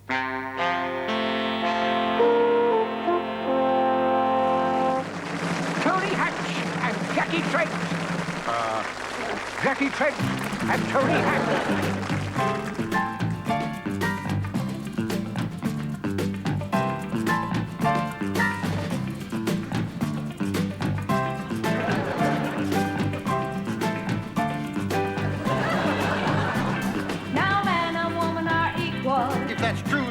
Tony Hatch and Jackie Trent. Jackie Trent and Tony Hatch.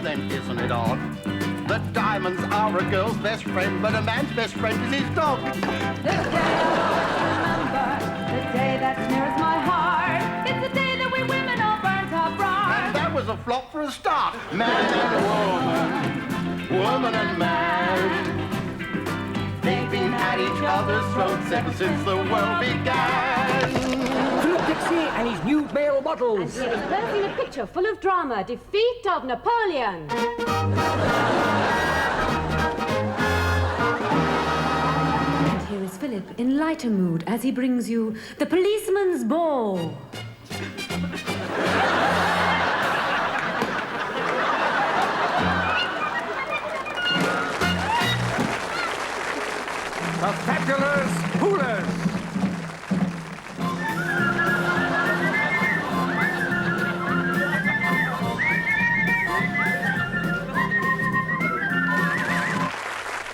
Isn't it odd? The diamonds are a girl's best friend, but a man's best friend is his dog. The day I remember, the day that's nearest my heart, it's the day that we women all burnt our bras. And that was a flop for a start. Man and woman, woman and man, they've been at each other's throats ever since the world began. Dixie and his nude male models. And here is Bert in a picture full of drama. Defeat of Napoleon. And here is Philip in lighter mood as he brings you The Policeman's Ball. The Fabulous Hoolas.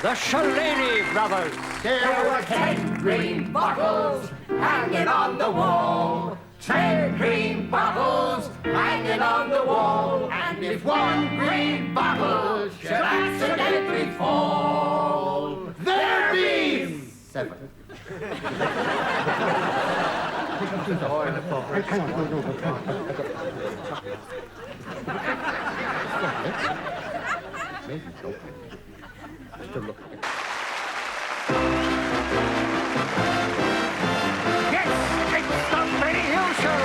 The Shalini Brothers. There were 10 green bottles hanging on the wall. 10 green bottles hanging on the wall. And if one green bottle should accidentally fall, there be 7. Yes, it's the Benny Hill Show.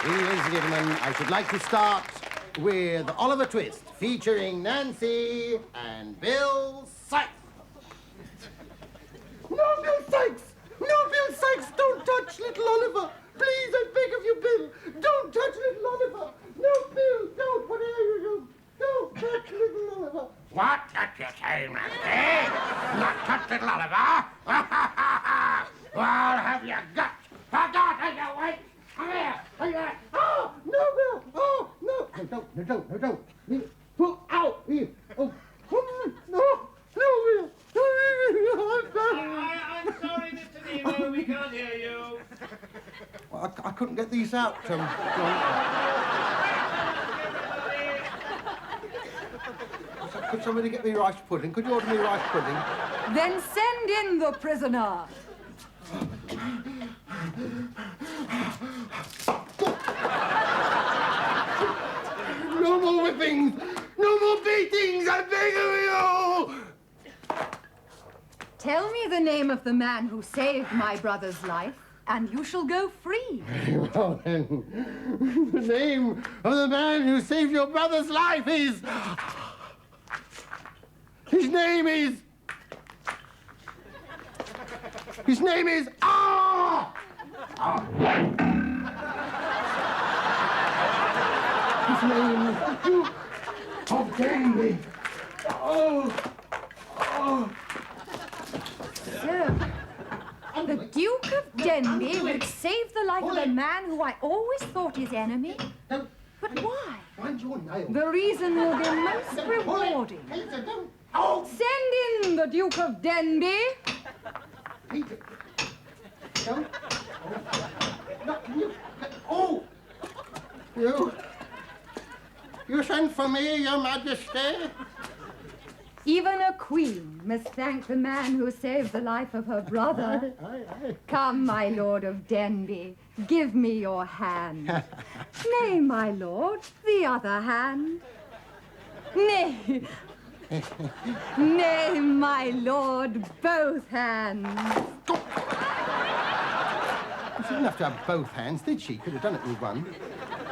Ladies and gentlemen, I should like to start with Oliver Twist, featuring Nancy and Bill Sykes. No, Bill Sykes! No, Bill Sykes! Don't touch little Oliver! Please, I beg of you, Bill! Don't touch little Oliver! No, Bill, don't! Whatever you do, don't touch little Oliver! What did you say, Nancy? Not touch little Oliver? Well, have you got? Forgotten your weight? Come here! Come here! Oh, no, Bill! Oh, no! No, don't! Oh, ow! Oh, no! No, Bill! I'm sorry, Mr. Nemo, we can't hear you. Well, I couldn't get these out, John. Could somebody get me rice pudding? Could you order me rice pudding? Then send in the prisoner. No more whippings! No more beatings! I beg of you! Tell me the name of the man who saved my brother's life, and you shall go free. Well, then, the name of the man who saved your brother's life is... His name is... Ah! His name is the Duke of Danby. Oh! So, the Duke of Denby would save the life of a man who I always thought his enemy? But why? Find your nail. The reason will be most rewarding. Peter, don't... Oh! Send in the Duke of Denby. Peter. Don't... Oh. No, you... Oh! You sent for me, Your Majesty? Even a queen must thank the man who saved the life of her brother. Aye. Come, my lord of Denby, give me your hand. Nay, my lord, the other hand. Nay. Nay, my lord, both hands. She didn't have to have both hands, did she? Could have done it with one.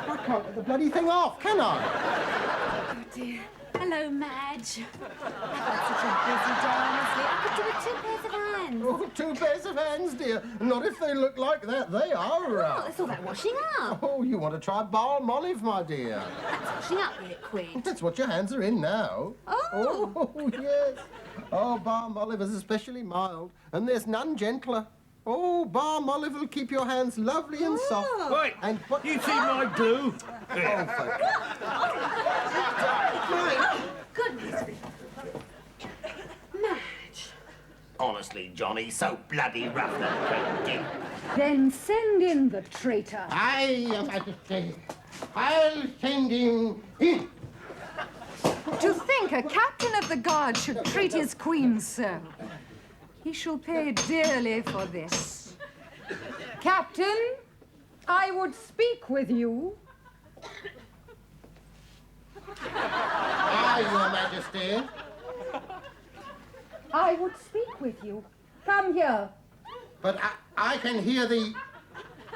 I can't get the bloody thing off, can I? Oh, dear. Hello, Madge. I've had such a busy day, honestly. I could do with 2 pairs of hands. Oh, 2 pairs of hands, dear. Not if they look like that. They are. Oh, it's all that washing up. Oh, you want to try balm olive, my dear? That's washing up liquid. That's what your hands are in now. Oh. Oh, yes. Oh, balm olive is especially mild, and there's none gentler. Oh, balm olive will keep your hands lovely and soft. Wait, And what? you see my glue? Goodness me. Madge. Honestly, Johnny, so bloody rough that cranky. Then send in the traitor. Aye, Your Majesty. I'll send him in. To think a captain of the guard should treat his queen so. He shall pay dearly for this. Captain, I would speak with you. Aye, Your Majesty. I would speak with you. Come here. But I can hear thee.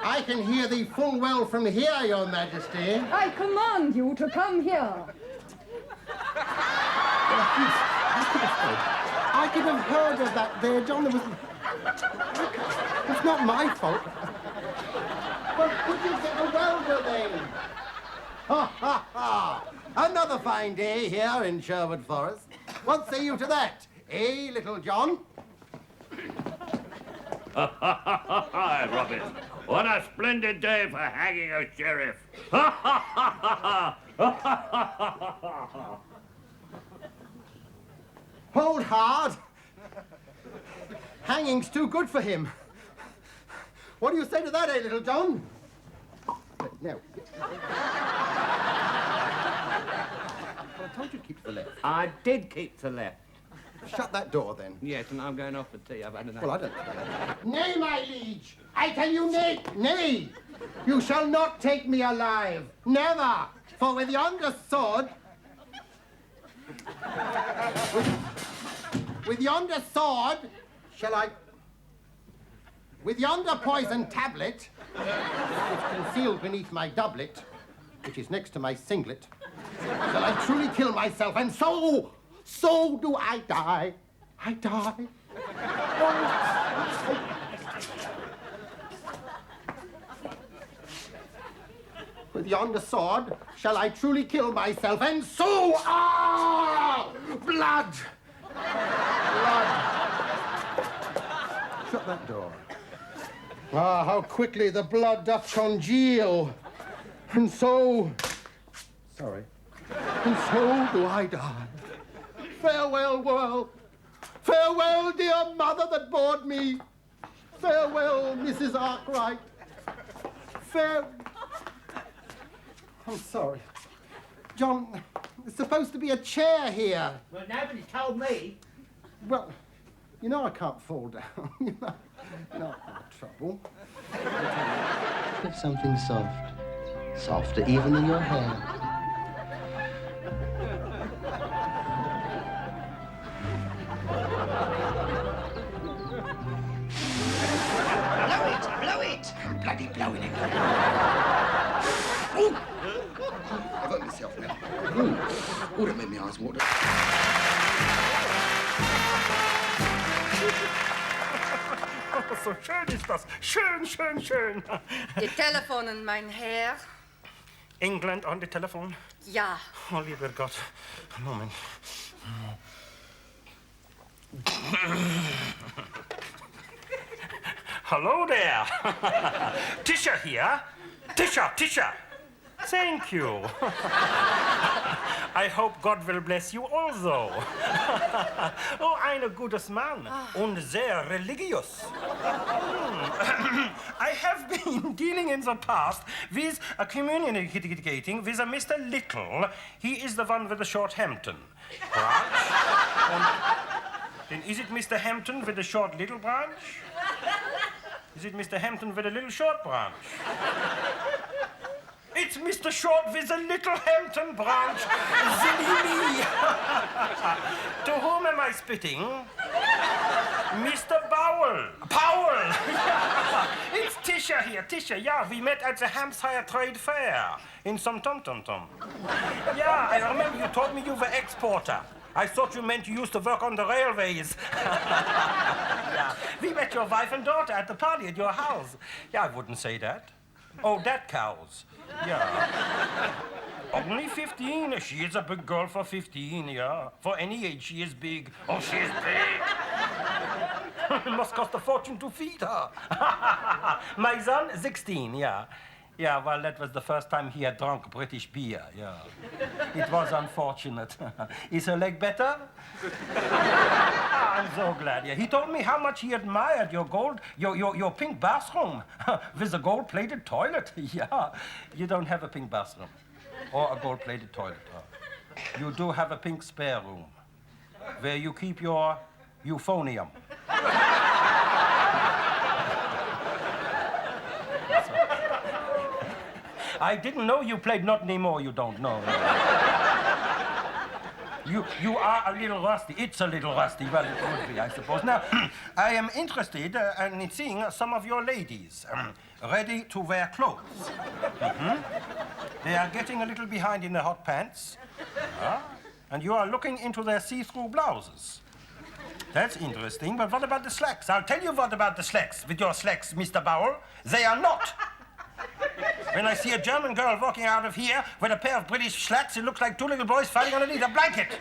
I can hear thee full well from here, Your Majesty. I command you to come here. I could have heard of that there, John. There was... It's not my fault. But could you get a welder then? Ha, ha, ha! Another fine day here in Sherwood Forest. What say you to that, eh, Little John? Robin, what a splendid day for hanging a sheriff. Hold hard. Hanging's too good for him. What do you say to that, eh, Little John? No. Well, I told you to keep to the left. I did keep to the left. Shut that door, then. Yes, and I'm going off for tea. I've had enough. Well, I don't... Nay, my liege. I tell you nay, nay. You shall not take me alive. Never. For with yonder sword... with yonder sword, shall I... With yonder poison tablet, which is concealed beneath my doublet, which is next to my singlet, shall I truly kill myself, and so do I die. I die. With yonder sword, shall I truly kill myself, and so, blood! Blood. Shut that door. Ah, how quickly the blood doth congeal. And so... Sorry. And so do I die. Farewell, world. Farewell, dear mother that bore me. Farewell, Mrs. Arkwright. I'm sorry. John, there's supposed to be a chair here. Well, nobody told me. Well, you know I can't fall down. you know I've got trouble. Have something soft. Softer even than your hair. Blow it! I'm bloody blowing it. Ooh! I've hurt myself now. Ooh, that made my eyes water. So schön ist das. Schön, schön, schön. Die Telefonen, mein Herr. England on the telephone? Ja. Oh, lieber Gott. Moment. Hello there. Tisha here. Tisha. Thank you. I hope God will bless you also. Oh, ein gutes Mann und sehr religious. I have been dealing in the past with communicating with a Mr. Little. He is the one with the short Hampton branch. Then is it Mr. Hampton with the short little branch? Is it Mr. Hampton with a little short branch? It's Mr. Short with a little Hampton branch. Silly me. To whom am I spitting? Mr. Powell. It's Tisha here. Tisha, yeah, we met at the Hampshire Trade Fair in some tom-tom-tom. Yeah, I remember you told me you were exporter. I thought you meant you used to work on the railways. Yeah. We met your wife and daughter at the party at your house. Yeah, I wouldn't say that. Oh, that cows. Yeah. Only 15. She is a big girl for 15, yeah. For any age, she is big. Oh, she is big. It must cost a fortune to feed her. My son, 16, yeah. Yeah, well, that was the first time he had drunk British beer, yeah. It was unfortunate. Is her leg better? I'm so glad, yeah. He told me how much he admired your pink bathroom with a gold-plated toilet, yeah. You don't have a pink bathroom or a gold-plated toilet. You do have a pink spare room where you keep your euphonium. I didn't know you played Not Anymore, you don't know. You are a little rusty. It's a little rusty. Well, it would be, I suppose. Now, I am interested in seeing some of your ladies ready to wear clothes. They are getting a little behind in their hot pants. And you are looking into their see-through blouses. That's interesting, but what about the slacks? I'll tell you what about the slacks. With your slacks, Mr. Bowell, they are not. When I see a German girl walking out of here with a pair of British slacks, it looks like two little boys fighting underneath a blanket.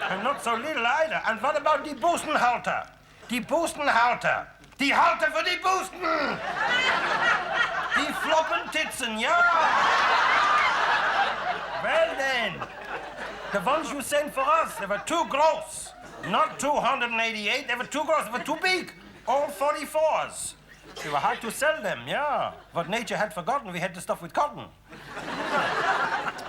And not so little either. And what about the Bustenhalter? The Bustenhalter. Die Halter für die Busten! Die Floppentitzen, yeah! Well then, the ones you sent for us, they were too gross. Not 288, they were too gross, they were too big. All 44s. They were hard to sell them, yeah. What nature had forgotten, we had to stuff with cotton.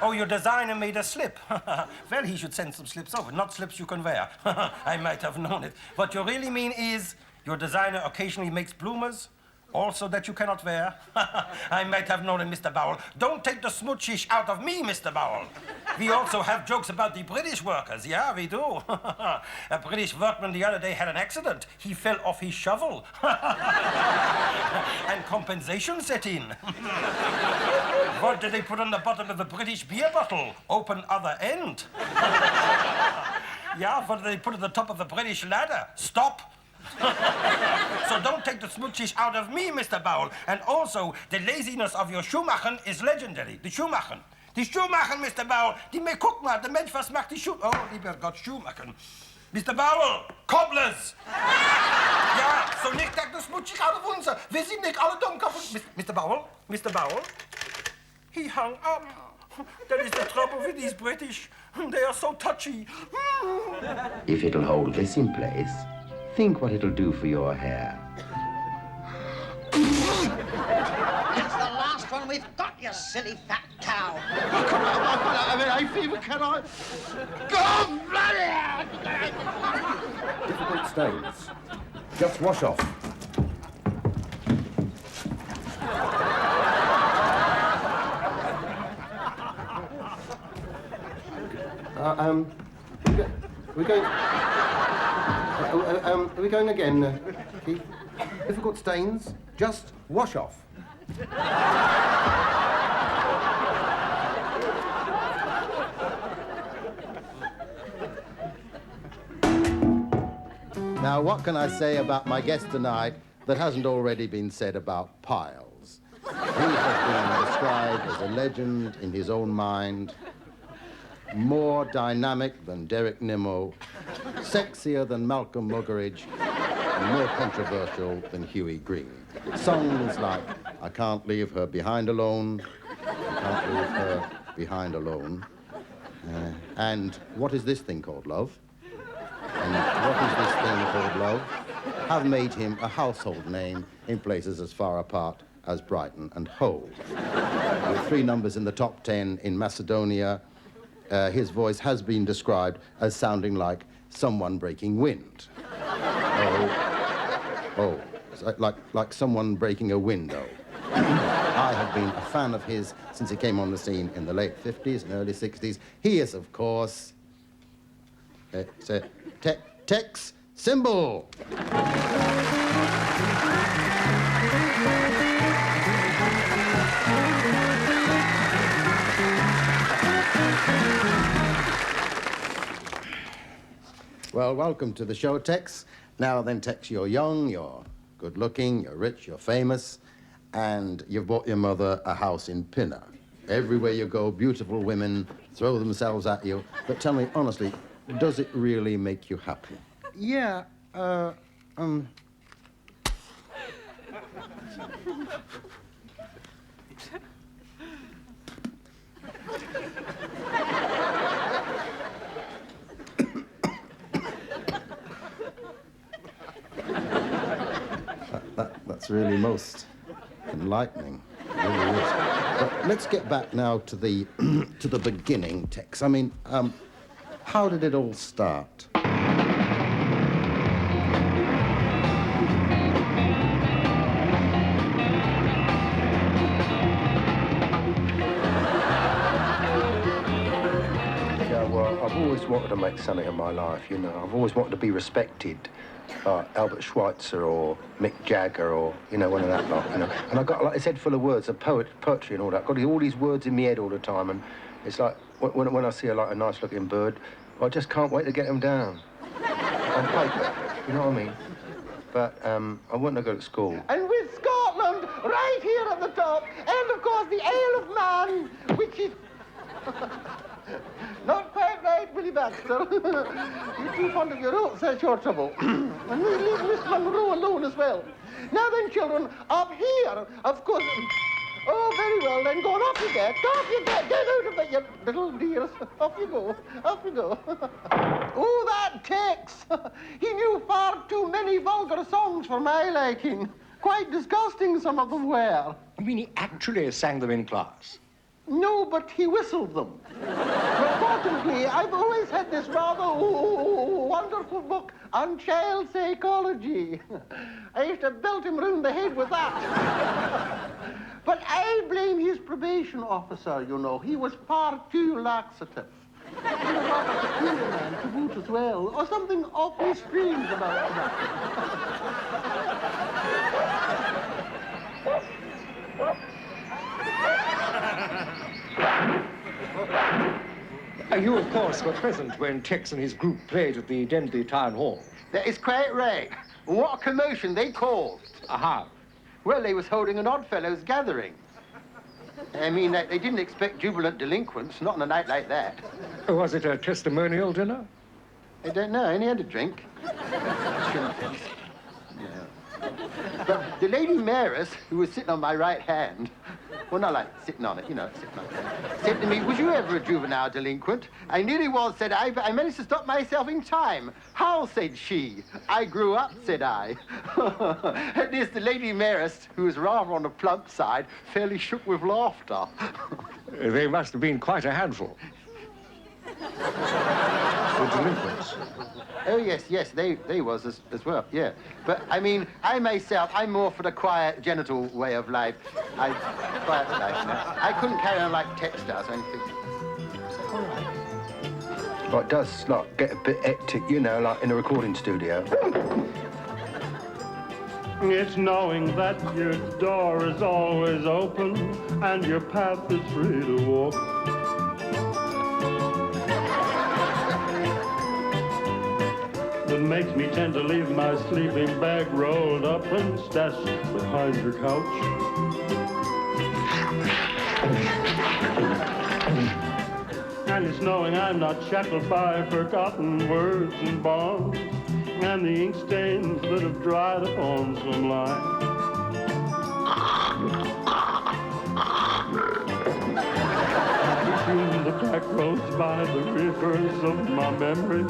Oh, your designer made a slip. Well, he should send some slips over, not slips you can wear. I might have known it. What you really mean is your designer occasionally makes bloomers, also that you cannot wear. I might have known it, Mr. Bowell. Don't take the smoochish out of me, Mr. Bowell. We also have jokes about the British workers. Yeah, we do. A British workman the other day had an accident. He fell off his shovel. And compensation set in. What did they put on the bottom of a British beer bottle? Open other end. Yeah, what did they put at the top of the British ladder? Stop. So don't take the smoochish out of me, Mr. Bowell. And also, the laziness of your Schuhmachen is legendary. The Schuhmachen. Die Schuhmachen, Mr. Bowell. Die mir, guck mal, der Mensch, was macht die Schuh... Oh, lieber Gott, Schuhmachen. Mr. Bowell, cobblers. Ja, so nicht dat de smoochish out of uns. Wir sind nicht alle dumm kaputt. Mr. Bowell, Mr. Bowell. He hung up. That is the trouble with these British. They are so touchy. If it'll hold this in place, think what it'll do for your hair. That's the last one we've got, you silly fat cow. I mean, hay fever, can I? Go bloody! Difficult stains. Just wash off. Are we going again, Keith? Difficult stains, just wash off. Now, what can I say about my guest tonight that hasn't already been said about Piles? He has been described as a legend in his own mind, more dynamic than Derek Nimmo, sexier than Malcolm Muggeridge, and more controversial than Huey Green. Songs like I Can't Leave Her Behind Alone, I Can't Leave Her Behind Alone, and What Is This Thing Called Love? And What Is This Thing Called Love? Have made him a household name in places as far apart as Brighton and Hove. With 3 numbers in the top 10 in Macedonia, his voice has been described as sounding like someone breaking wind. Like someone breaking a window. I have been a fan of his since he came on the scene in the late 50s and early 60s. He is, of course, Tex Symbol. Well, welcome to the show, Tex. Now then, Tex, you're young, you're good-looking, you're rich, you're famous, and you've bought your mother a house in Pinner. Everywhere you go, beautiful women throw themselves at you. But tell me, honestly, does it really make you happy? Yeah, That's really most enlightening. It really is. But let's get back now to the to the beginning, Tex. I mean, how did it all start? Yeah, well, I've always wanted to make something of my life, you know. I've always wanted to be respected. Albert Schweitzer or Mick Jagger or, you know, one of that lot, you know. And I've got, like, his head full of words, of poetry and all that. I've got all these words in my head all the time, and it's like, when I see a nice-looking bird, I just can't wait to get them down on paper, you know what I mean? But I want to go to school. And with Scotland right here at the top, and of course the Isle of Man, which is... Not quite right, Willie Baxter. You're too fond of your oats, that's your trouble. And we leave Miss Monroe alone as well. Now then, children, up here, of course... Oh, very well, then, go on, off you get. Off you get out of it, you little dears. Off you go, off you go. Oh, that Tex. He knew far too many vulgar songs for my liking. Quite disgusting, some of them were. You mean he actually sang them in class? No, but he whistled them. Fortunately, I've always had this rather wonderful book on child psychology. I used to belt him round the head with that. But I blame his probation officer, you know. He was far too laxative. He was rather a peculiar man to boot as well, or something awfully strange about that. You, of course, were present when Tex and his group played at the Denby Town Hall. That is quite right. What a commotion they caused. Aha. Well, they was holding an Oddfellows gathering. I mean, they didn't expect jubilant delinquents, not on a night like that. Was it a testimonial dinner? I don't know, I only had a drink. But the lady mayoress, who was sitting on my right hand, well, not like sitting on it, you know, sitting on it, said to me, was you ever a juvenile delinquent? I nearly was, said I, but I managed to stop myself in time. How, said she. I grew up, said I. At this, the lady mayoress, who was rather on the plump side, fairly shook with laughter. They must have been quite a handful. The delinquents. Oh, yes, they was as well, yeah. But, I mean, I myself, I'm more for the quiet, genital way of life. Quiet life now. I couldn't carry on like Tex does or anything. All right. Well, it does, like, get a bit hectic, you know, like in a recording studio. It's knowing that your door is always open and your path is free to walk. That makes me tend to leave my sleeping bag rolled up and stashed behind your couch. And it's knowing I'm not shackled by forgotten words and bonds and the ink stains that have dried upon some line. Between the back roads by the rivers of my memory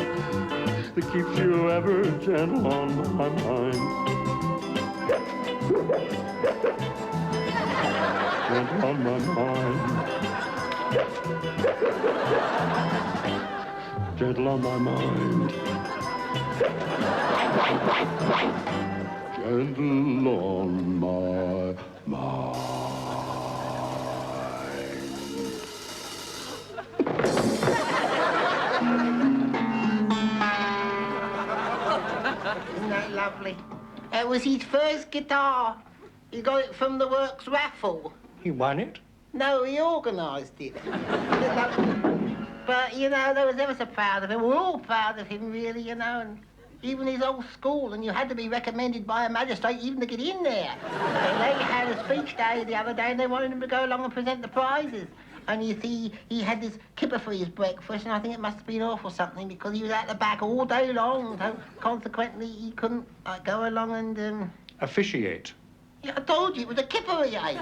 that keeps you ever gentle on my mind. Gentle on my mind. Gentle on my mind. Gentle on my mind. Isn't that lovely? It was his first guitar. He got it from the Works raffle. He won it? No, he organised it. Isn't it lovely? But, you know, they was ever so proud of him. We're all proud of him, really, you know, and even his old school, and you had to be recommended by a magistrate even to get in there. And they had a speech day the other day, and they wanted him to go along and present the prizes. And you see, he had this kipper for his breakfast, and I think it must have been awful something, because he was at the back all day long, so consequently he couldn't go along and... Officiate. Yeah, I told you, it was a kipper he ate.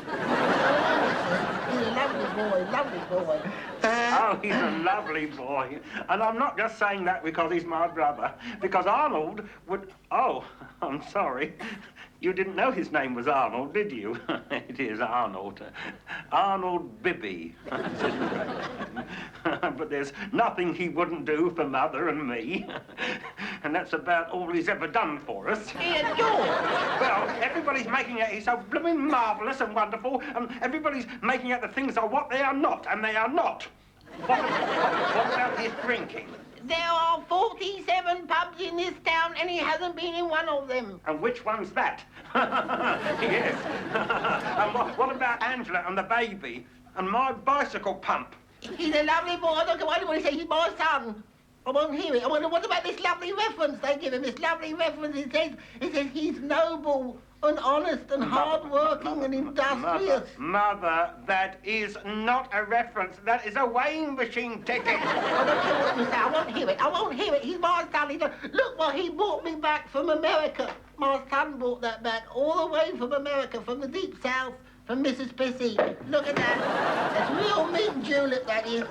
He's a lovely boy. Oh, he's a lovely boy. And I'm not just saying that because he's my brother, because Arnold would... Oh, I'm sorry. You didn't know his name was Arnold, did you? It is Arnold. Arnold Bibby. But there's nothing he wouldn't do for Mother and me. And that's about all he's ever done for us. Yeah, George. Well, everybody's making out he's so blooming marvellous and wonderful, and everybody's making out the things are what they are not, and they are not. What about his drinking? There are 47 pubs in this town, and he hasn't been in one of them. And which one's that? Yes. And what about Angela and the baby? And my bicycle pump? He's a lovely boy. I don't care what anybody says. He's my son. I won't hear it. I wonder, what about this lovely reference they give him? This lovely reference. It says he's noble and honest and hard-working and industrious. Mother, that is not a reference. That is a weighing machine ticket. I don't care what you say. I won't hear it. He's my son. Look what he brought me back from America. My son brought that back all the way from America, from the deep south, from Mississippi. Look at that. That's real mint julep, that is.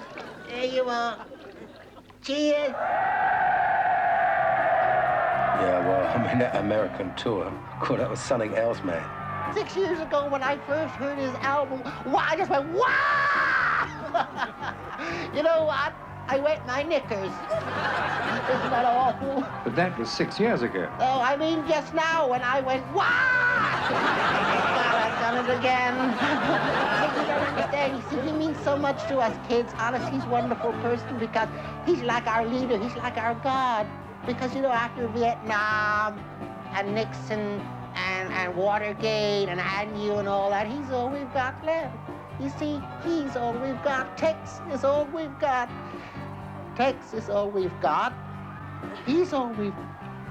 There you are. Cheers. Yeah, well, I mean, that American tour, cool, that was something else, man. 6 years ago, when I first heard his album, I just went, wow! You know what? I wet my knickers. Isn't that awful? But that was 6 years ago. Oh, I mean just now when I went, wow! I've done it again. You don't understand. See, he means so much to us kids. Honestly, he's a wonderful person because he's like our leader. He's like our God. Because, you know, after Vietnam and Nixon and Watergate and Agnew and all that, he's all we've got left. You see, he's all we've got. Tex is all we've got. Tex is all we've got. He's all we've...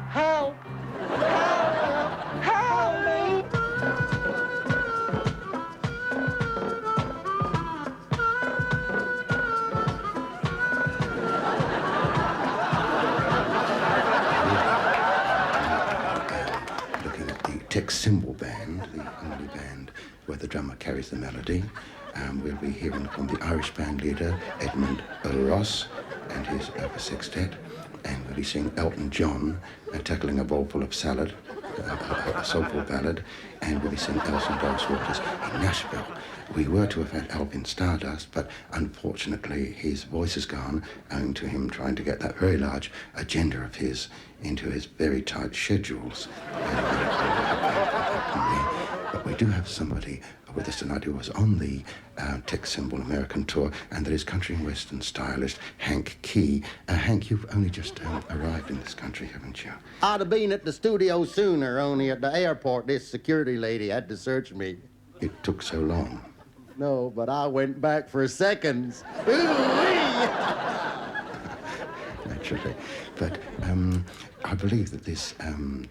Help! Help! Help me! Tex cymbal band, the only band where the drummer carries the melody. We'll be hearing from the Irish band leader, Edmund Earl Ross, and his sextet. And we'll be seeing Elton John tackling a bowl full of salad, a soulful ballad. And we'll be seeing Elson Doris Waters in Nashville. We were to have had Alvin Stardust, but unfortunately his voice is gone, owing to him trying to get that very large agenda of his into his very tight schedules. But we do have somebody with us tonight who was on the Tex Cymbal American tour, and that is country and western stylist Hank Key. Hank, you've only just arrived in this country, haven't you? I'd have been at the studio sooner, only at the airport this security lady had to search me. It took so long. No, but I went back for seconds. Naturally. But I believe that this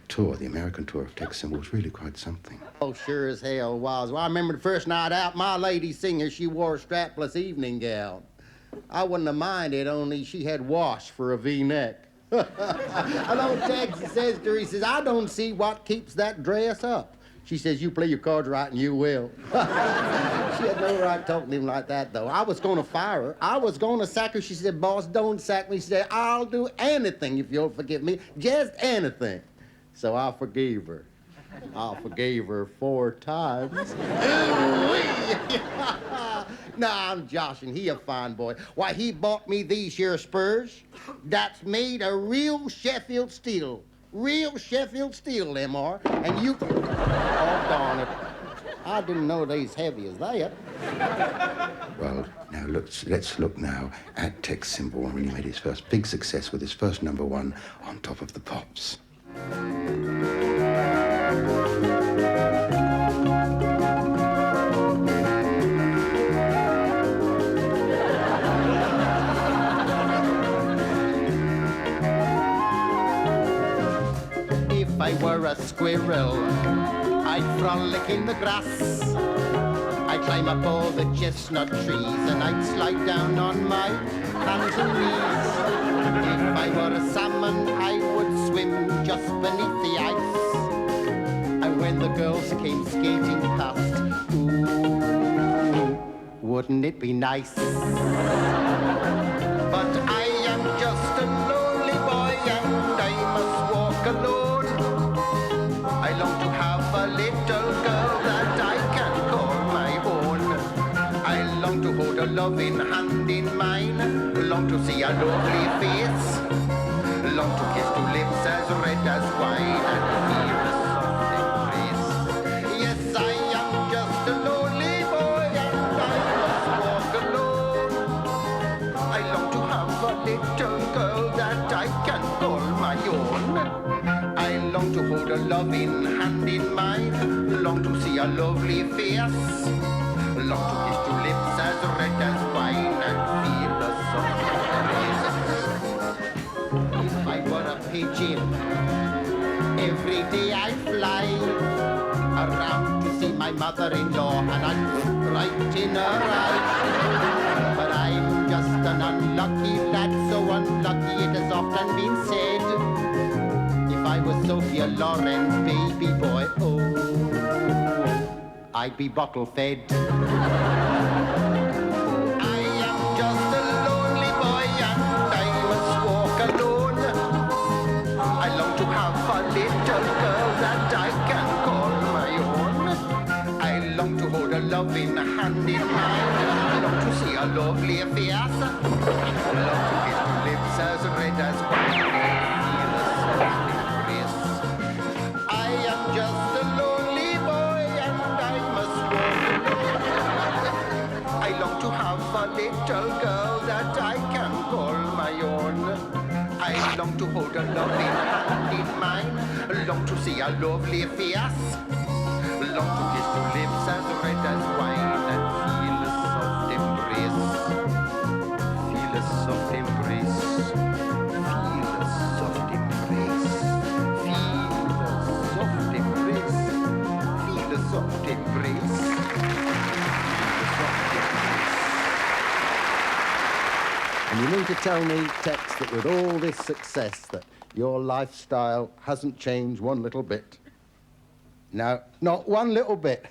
tour, the American tour of Tex Cymbal, was really quite something. Oh, sure as hell was. Well, I remember the first night out, my lady singer, she wore a strapless evening gown. I wouldn't have minded, only she had wash for a V-neck. Hello, Tex, he says to her, he says, I don't see what keeps that dress up. She says, you play your cards right and you will. She had no right talking to him like that, though. I was going to fire her. I was going to sack her. She said, boss, don't sack me. She said, I'll do anything if you'll forgive me, just anything. So I forgave her. I forgave her 4 times. Nah, I'm joshing. He a fine boy. Why, he bought me these here spurs. That's made of real Sheffield steel. Real Sheffield steel, them are. And you... Oh, darn it. I didn't know they as heavy as that. Well, now let's look now at Tex Cymbal, when he made his first big success with his first #1 on Top of the Pops. squirrel. I'd frolic in the grass. I'd climb up all the chestnut trees and I'd slide down on my hands and knees. If I were a salmon, I would swim just beneath the ice. And when the girls came skating past, ooh, wouldn't it be nice? But I am just a lonely boy and I must walk alone. I long to have a little girl that I can call my own. I long to hold a loving hand in mine, long to see a lovely face, long to kiss two lips as red as wine and feel a soft embrace. Yes, I am just a lonely boy and I must walk alone. I long to have a little girl that I can call my own. I long to hold a loving hand in mine, long to see a lovely face, long to kiss two lips as red as wine and feel a soft embrace. If I were a pigeon, every day I'd fly around to see my mother-in-law and I'd look right in her eye. But I'm just an unlucky lad, so unlucky it has often been said. If I was Sophia Loren's baby boy, oh, I'd be bottle-fed. I am just a lonely boy and I must walk alone. I long to have a little girl that I can call my own. I long to hold a loving hand in mine, long to see a lovely face, long to kiss two lips as red as wine and feel a soft embrace. I am just a lonely boy and I must walk alone. I long to have a little girl that I can call my own. I long to hold a loving hand in mine, long to see a lovely face, long to kiss two lips as red as wine and feel a soft embrace. Feel a soft embrace. Feel a soft embrace. Feel a soft embrace. Feel a soft embrace. And you mean to tell me, Tex, that with all this success, that your lifestyle hasn't changed one little bit? No, not one little bit.